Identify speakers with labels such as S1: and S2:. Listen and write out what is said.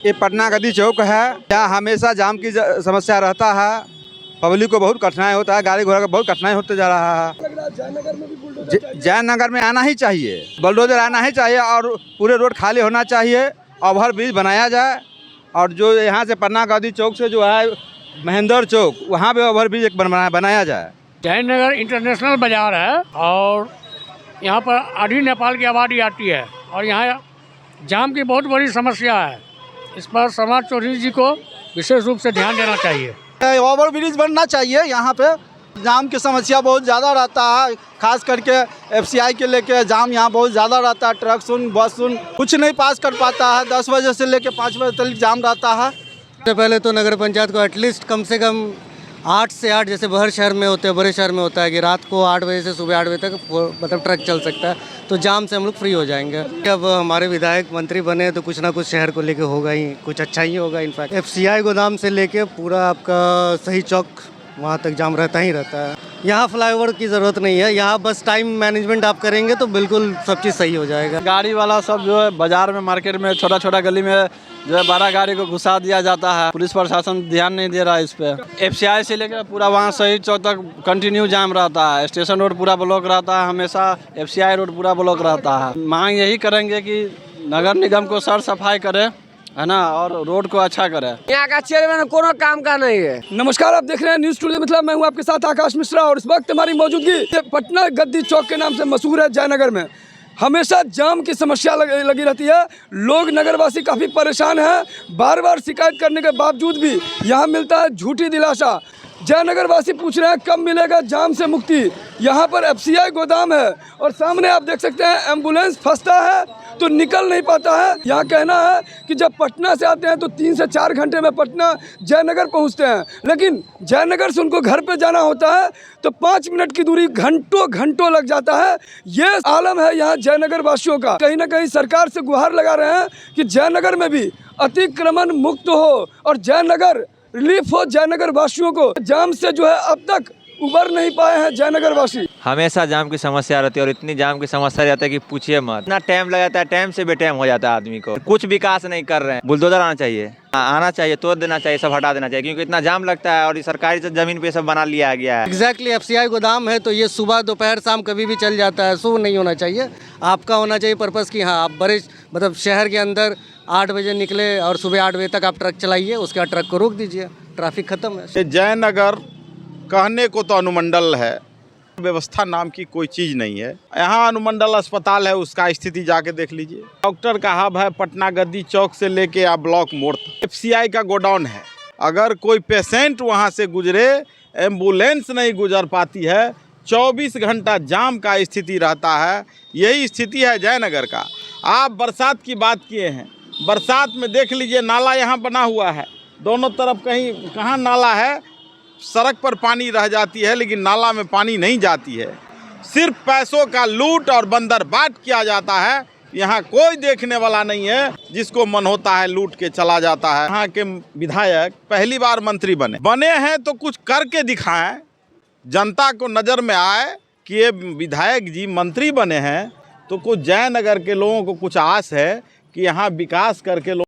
S1: ये पटना गद्दी चौक है, यहाँ हमेशा जाम की समस्या रहता है। पब्लिक को बहुत कठिनाई होता है, गाड़ी घोड़ा का बहुत कठिनाई होते जा रहा है। जयनगर में आना ही चाहिए, बुलडोजर आना ही चाहिए और पूरे रोड खाली होना चाहिए। ओवर ब्रिज बनाया जाए और जो यहाँ से पटना गद्दी चौक से जो है महेंद्र चौक, वहाँ पे ओवर ब्रिज एक बनाया जाए।
S2: जयनगर इंटरनेशनल बाजार है और यहाँ पर आधी नेपाल की आबादी आती है और यहाँ जाम की बहुत बड़ी समस्या है। इस पर समाज चौधरी जी को विशेष रूप से ध्यान देना चाहिए।
S3: ओवर ब्रिज बनना चाहिए। यहाँ पे जाम की समस्या बहुत ज़्यादा रहता है, खास करके एफसीआई के लेके जाम यहाँ बहुत ज़्यादा रहता है। ट्रक सुन बस सुन कुछ नहीं पास कर पाता है। 10 बजे से लेके 5 बजे तक जाम रहता है।
S4: सबसे पहले तो नगर पंचायत को एटलीस्ट कम से कम 8 से 8 जैसे बाहर शहर में होते हैं, बड़े शहर में होता है कि रात को 8 बजे से सुबह 8 बजे तक मतलब ट्रक चल सकता है, तो जाम से हम लोग फ्री हो जाएंगे। अब हमारे विधायक मंत्री बने तो कुछ ना कुछ शहर को लेके होगा ही, कुछ अच्छा ही होगा। इनफैक्ट एफसीआई गोदाम से लेके पूरा आपका सही चौक वहाँ तक जाम रहता ही रहता है। यहाँ फ्लाईओवर की ज़रूरत नहीं है, यहाँ बस टाइम मैनेजमेंट आप करेंगे तो बिल्कुल सब चीज़ सही हो जाएगा।
S5: गाड़ी वाला सब जो है बाजार में मार्केट में छोटा छोटा गली में जो है 12 गाड़ी को घुसा दिया जाता है। पुलिस प्रशासन ध्यान नहीं दे रहा है इस पे। एफसीआई से लेकर पूरा वहाँ शहीद चौक तक कंटिन्यू जाम रहता है। स्टेशन रोड पूरा ब्लॉक रहता है, हमेशा एफसीआई रोड पूरा ब्लॉक रहता है। मांग यही करेंगे कि नगर निगम को सर सफाई करे, है ना, और रोड को अच्छा करे।
S6: यहाँ का चेयरमैन कोनो काम का नहीं है।
S7: नमस्कार, आप देख रहे हैं न्यूज़ टुडे मतलब मैं हूँ आपके साथ आकाश मिश्रा और इस वक्त हमारी मौजूदगी पटना गद्दी चौक के नाम से मशहूर है। जयनगर में हमेशा जाम की समस्या लगी रहती है। लोग नगरवासी काफ़ी परेशान हैं। बार बार शिकायत करने के बावजूद भी यहाँ मिलता है झूठी दिलासा। जयनगर वासी पूछ रहे हैं कब मिलेगा जाम से मुक्ति। यहाँ पर एफसीआई गोदाम है और सामने आप देख सकते हैं एम्बुलेंस फंसता है तो निकल नहीं पाता है। यहाँ कहना है कि जब पटना से आते हैं तो 3 से 4 घंटे में पटना जयनगर पहुँचते हैं, लेकिन जयनगर से उनको घर पे जाना होता है तो 5 मिनट की दूरी घंटों घंटों लग जाता है। ये आलम है यहाँ जयनगर वासियों का। कहीं ना कहीं सरकार से गुहार लगा रहे हैं कि जयनगर में भी अतिक्रमण मुक्त हो और जयनगर रिलीफ हो जयनगर वासियों को। जाम से जो है अब तक उबर नहीं पाए हैं जयनगर वासी।
S8: हमेशा जाम की समस्या रहती है और इतनी जाम की समस्या रहती है कि पूछिए मत। इतना टाइम लग जाता है, टाइम से बेटाइम हो जाता है आदमी को। कुछ विकास नहीं कर रहे हैं। बुलडोजर आना चाहिए, तोड़ देना चाहिए, सब हटा देना चाहिए, क्योंकि इतना जाम लगता है और ये सरकारी जमीन पे सब बना लिया गया है।
S4: एग्जैक्टली एफसीआई गोदाम है तो ये सुबह दोपहर शाम कभी भी चल जाता है। सो नहीं होना चाहिए। आपका होना चाहिए पर्पज़ कि हाँ आप बड़े मतलब शहर के अंदर 8 बजे निकले और सुबह 8 बजे तक आप ट्रक चलाइए, उसके बाद ट्रक को रोक दीजिए, ट्रैफिक खत्म है।
S9: जयनगर कहने को तो अनुमंडल है, व्यवस्था नाम की कोई चीज़ नहीं है। यहाँ अनुमंडल अस्पताल है, उसका स्थिति जाके देख लीजिए। डॉक्टर का हब है पटना गद्दी चौक से लेके आप ब्लॉक मोड़ तक। एफसीआई का गोडाउन है, अगर कोई पेशेंट वहाँ से गुजरे, एम्बुलेंस नहीं गुजर पाती है। 24 घंटा जाम का स्थिति रहता है। यही स्थिति है जयनगर का। आप बरसात की बात किए हैं, बरसात में देख लीजिए नाला यहाँ बना हुआ है, दोनों तरफ कहीं कहाँ नाला है। सड़क पर पानी रह जाती है लेकिन नाला में पानी नहीं जाती है। सिर्फ पैसों का लूट और बंदरबाट किया जाता है। यहाँ कोई देखने वाला नहीं है, जिसको मन होता है लूट के चला जाता है। यहाँ के विधायक पहली बार मंत्री बने हैं तो कुछ करके दिखाएं, जनता को नज़र में आए कि ये विधायक जी मंत्री बने हैं तो कुछ जयनगर के लोगों को कुछ आस है कि यहाँ विकास करके लोग